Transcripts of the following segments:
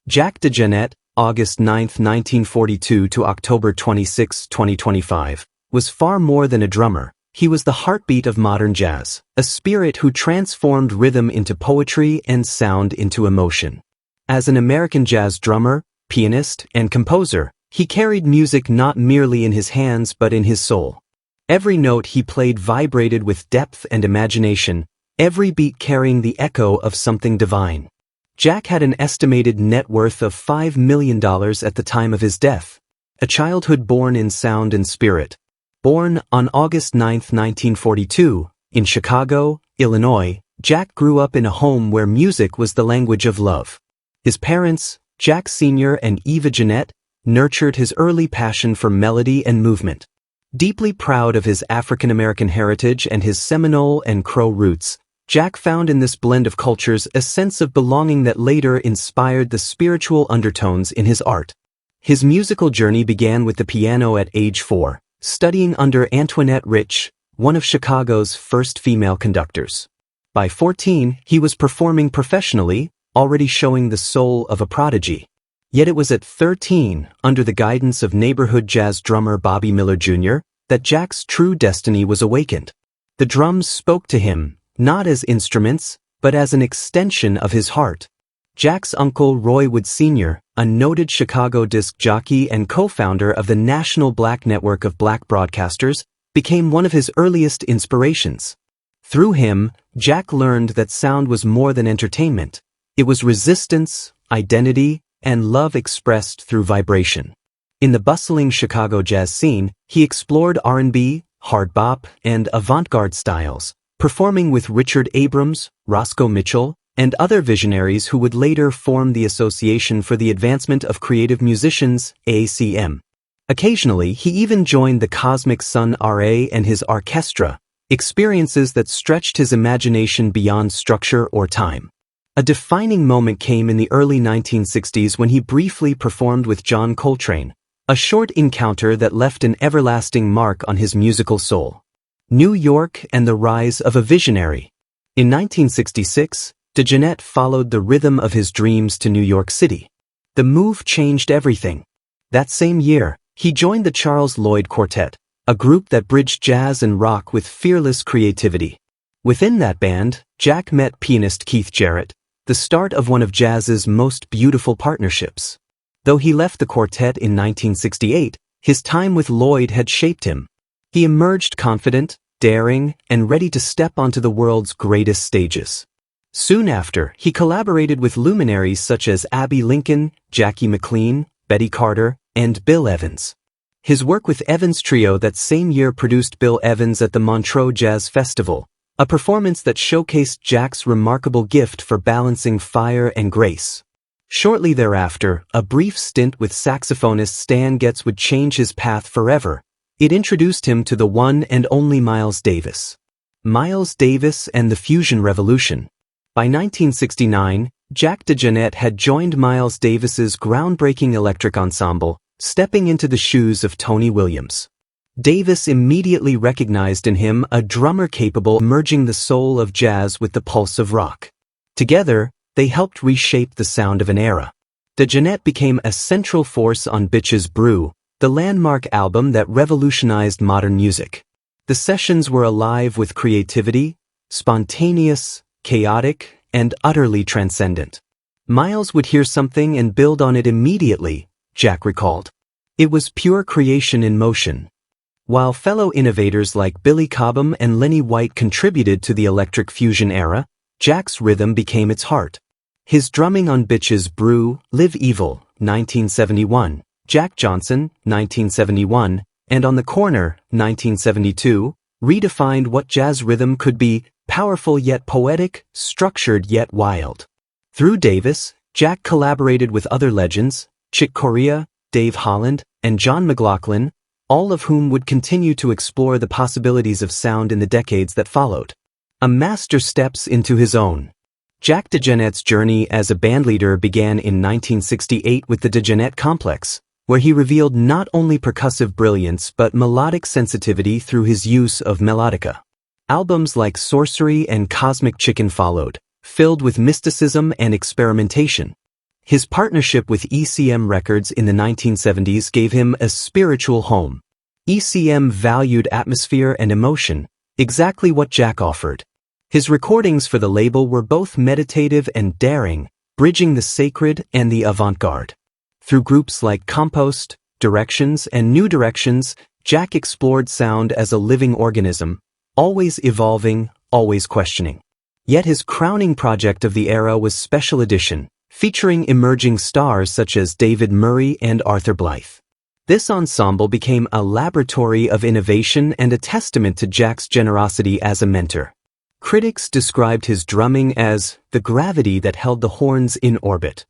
Jack DeJohnette, August 9, 1942 to October 26, 2025, was far more than a drummer. He was the heartbeat of modern jazz, a spirit who transformed rhythm into poetry and sound into emotion. As an American jazz drummer, pianist, and composer, he carried music not merely in his hands but in his soul. Every note he played vibrated with depth and imagination, every beat carrying the echo of something divine. Jack had an estimated net worth of $5 million at the time of his death. A childhood born in sound and spirit. Born on August 9, 1942, in Chicago, Illinois, Jack grew up in a home where music was the language of love. His parents, Jack Sr. and Eva Jeanette, nurtured his early passion for melody and movement. Deeply proud of his African-American heritage and his Seminole and Crow roots, Jack found in this blend of cultures a sense of belonging that later inspired the spiritual undertones in his art. His musical journey began with the piano at age 4, studying under Antoinette Rich, one of Chicago's first female conductors. By 14, he was performing professionally, already showing the soul of a prodigy. Yet it was at 13, under the guidance of neighborhood jazz drummer Bobby Miller Jr., that Jack's true destiny was awakened. The drums spoke to him, not as instruments, but as an extension of his heart. Jack's uncle Roy Wood Sr., a noted Chicago disc jockey and co-founder of the National Black Network of Black Broadcasters, became one of his earliest inspirations. Through him, Jack learned that sound was more than entertainment. It was resistance, identity, and love expressed through vibration. In the bustling Chicago jazz scene, he explored R&B, hard bop, and avant-garde styles, performing with Richard Abrams, Roscoe Mitchell, and other visionaries who would later form the Association for the Advancement of Creative Musicians, ACM. Occasionally, he even joined the Cosmic Sun RA and his orchestra, experiences that stretched his imagination beyond structure or time. A defining moment came in the early 1960s when he briefly performed with John Coltrane, a short encounter that left an everlasting mark on his musical soul. New York and the rise of a visionary. In 1966, DeJohnette followed the rhythm of his dreams to New York City. The move changed everything. That same year, he joined the Charles Lloyd Quartet, a group that bridged jazz and rock with fearless creativity. Within that band, Jack met pianist Keith Jarrett, the start of one of jazz's most beautiful partnerships. Though he left the quartet in 1968, his time with Lloyd had shaped him. He emerged confident, daring, and ready to step onto the world's greatest stages. Soon after, he collaborated with luminaries such as Abbey Lincoln, Jackie McLean, Betty Carter, and Bill Evans. His work with Evans Trio that same year produced Bill Evans at the Montreux Jazz Festival, a performance that showcased Jack's remarkable gift for balancing fire and grace. Shortly thereafter, a brief stint with saxophonist Stan Getz would change his path forever. It introduced him to the one and only Miles Davis. Miles Davis and the Fusion Revolution. By 1969, Jack DeJohnette had joined Miles Davis's groundbreaking electric ensemble, stepping into the shoes of Tony Williams. Davis immediately recognized in him a drummer capable of merging the soul of jazz with the pulse of rock. Together, they helped reshape the sound of an era. DeJohnette became a central force on Bitches Brew, the landmark album that revolutionized modern music. The sessions were alive with creativity, spontaneous, chaotic, and utterly transcendent. Miles would hear something and build on it immediately, Jack recalled. It was pure creation in motion. While fellow innovators like Billy Cobham and Lenny White contributed to the electric fusion era, Jack's rhythm became its heart. His drumming on Bitches Brew, Live Evil, 1971, Jack Johnson, 1971, and On the Corner, 1972, redefined what jazz rhythm could be: powerful yet poetic, structured yet wild. Through Davis, Jack collaborated with other legends, Chick Corea, Dave Holland, and John McLaughlin, all of whom would continue to explore the possibilities of sound in the decades that followed. A master steps into his own. Jack DeJohnette's journey as a bandleader began in 1968 with the DeJohnette Complex, where he revealed not only percussive brilliance but melodic sensitivity through his use of melodica. Albums like Sorcery and Cosmic Chicken followed, filled with mysticism and experimentation. His partnership with ECM Records in the 1970s gave him a spiritual home. ECM valued atmosphere and emotion, exactly what Jack offered. His recordings for the label were both meditative and daring, bridging the sacred and the avant-garde. Through groups like Compost, Directions, and New Directions, Jack explored sound as a living organism, always evolving, always questioning. Yet his crowning project of the era was Special Edition, featuring emerging stars such as David Murray and Arthur Blythe. This ensemble became a laboratory of innovation and a testament to Jack's generosity as a mentor. Critics described his drumming as the gravity that held the horns in orbit.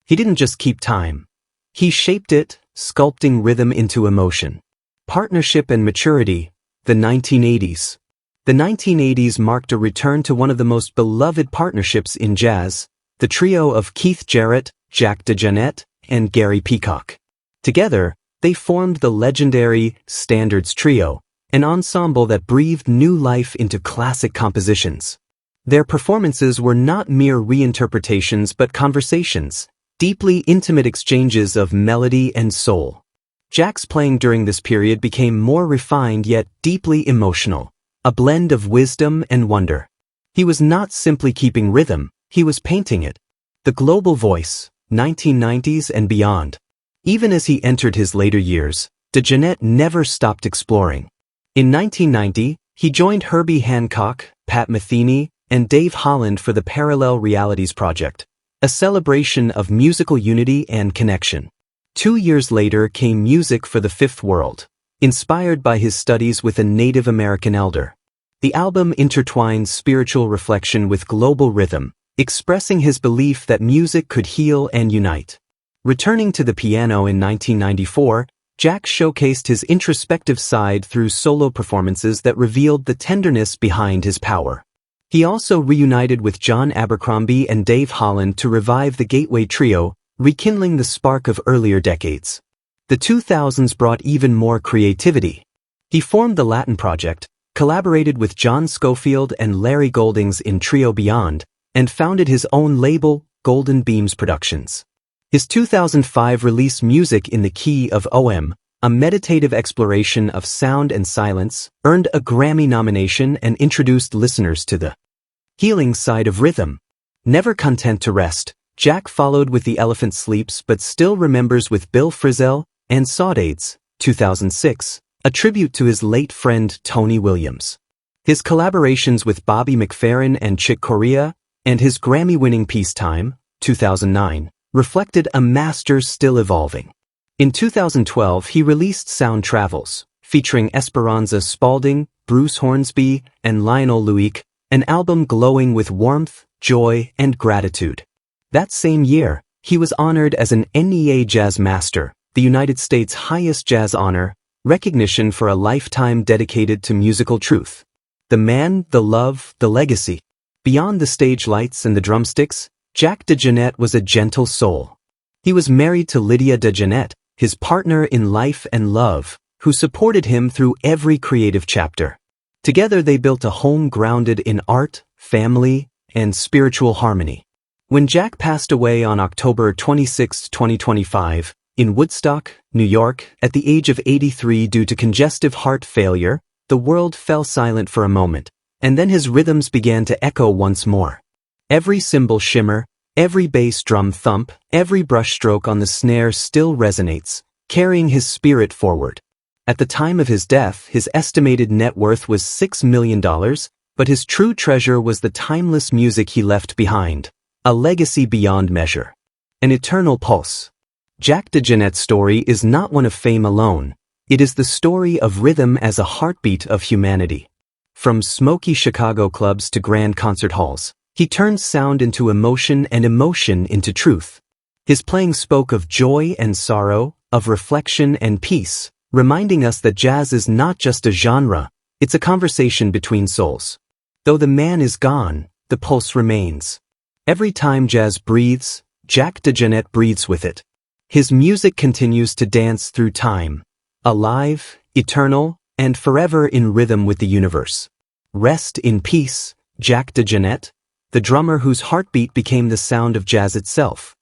He didn't just keep time. He shaped it, sculpting rhythm into emotion. Partnership and maturity, the 1980s. The 1980s marked a return to one of the most beloved partnerships in jazz, the trio of Keith Jarrett, Jack DeJohnette, and Gary Peacock. Together, they formed the legendary Standards Trio, an ensemble that breathed new life into classic compositions. Their performances were not mere reinterpretations but conversations, deeply intimate exchanges of melody and soul. Jack's playing during this period became more refined yet deeply emotional, a blend of wisdom and wonder. He was not simply keeping rhythm, he was painting it. The Global Voice, 1990s and beyond. Even as he entered his later years, DeJohnette never stopped exploring. In 1990, he joined Herbie Hancock, Pat Metheny, and Dave Holland for the Parallel Realities Project, a celebration of musical unity and connection. 2 years later came Music for the Fifth World, inspired by his studies with a Native American elder. The album intertwines spiritual reflection with global rhythm, expressing his belief that music could heal and unite. Returning to the piano in 1994, Jack showcased his introspective side through solo performances that revealed the tenderness behind his power. He also reunited with John Abercrombie and Dave Holland to revive the Gateway Trio, rekindling the spark of earlier decades. The 2000s brought even more creativity. He formed the Latin Project, collaborated with John Schofield and Larry Goldings in Trio Beyond, and founded his own label, Golden Beams Productions. His 2005 release Music in the Key of OM, a meditative exploration of sound and silence, earned a Grammy nomination and introduced listeners to the healing side of rhythm. Never content to rest, Jack followed with The Elephant Sleeps but Still Remembers with Bill Frisell and Saudades, 2006, a tribute to his late friend Tony Williams. His collaborations with Bobby McFerrin and Chick Corea, and his Grammy-winning Peacetime, 2009, reflected a master still evolving. In 2012, he released Sound Travels, featuring Esperanza Spalding, Bruce Hornsby, and Lionel Luick, an album glowing with warmth, joy, and gratitude. That same year, he was honored as an NEA Jazz Master, the United States' highest jazz honor, recognition for a lifetime dedicated to musical truth. The man, the love, the legacy. Beyond the stage lights and the drumsticks, Jack DeJohnette was a gentle soul. He was married to Lydia DeJohnette, his partner in life and love, who supported him through every creative chapter. Together they built a home grounded in art, family, and spiritual harmony. When Jack passed away on October 26, 2025, in Woodstock, New York, at the age of 83 due to congestive heart failure, the world fell silent for a moment, and then his rhythms began to echo once more. Every cymbal shimmer, every bass drum thump, every brushstroke on the snare still resonates, carrying his spirit forward. At the time of his death, his estimated net worth was $6 million, but his true treasure was the timeless music he left behind, a legacy beyond measure. An eternal pulse. Jack DeJohnette's story is not one of fame alone. It is the story of rhythm as a heartbeat of humanity. From smoky Chicago clubs to grand concert halls, he turned sound into emotion and emotion into truth. His playing spoke of joy and sorrow, of reflection and peace, reminding us that jazz is not just a genre, it's a conversation between souls. Though the man is gone, the pulse remains. Every time jazz breathes, Jack DeJohnette breathes with it. His music continues to dance through time, alive, eternal, and forever in rhythm with the universe. Rest in peace, Jack DeJohnette, the drummer whose heartbeat became the sound of jazz itself.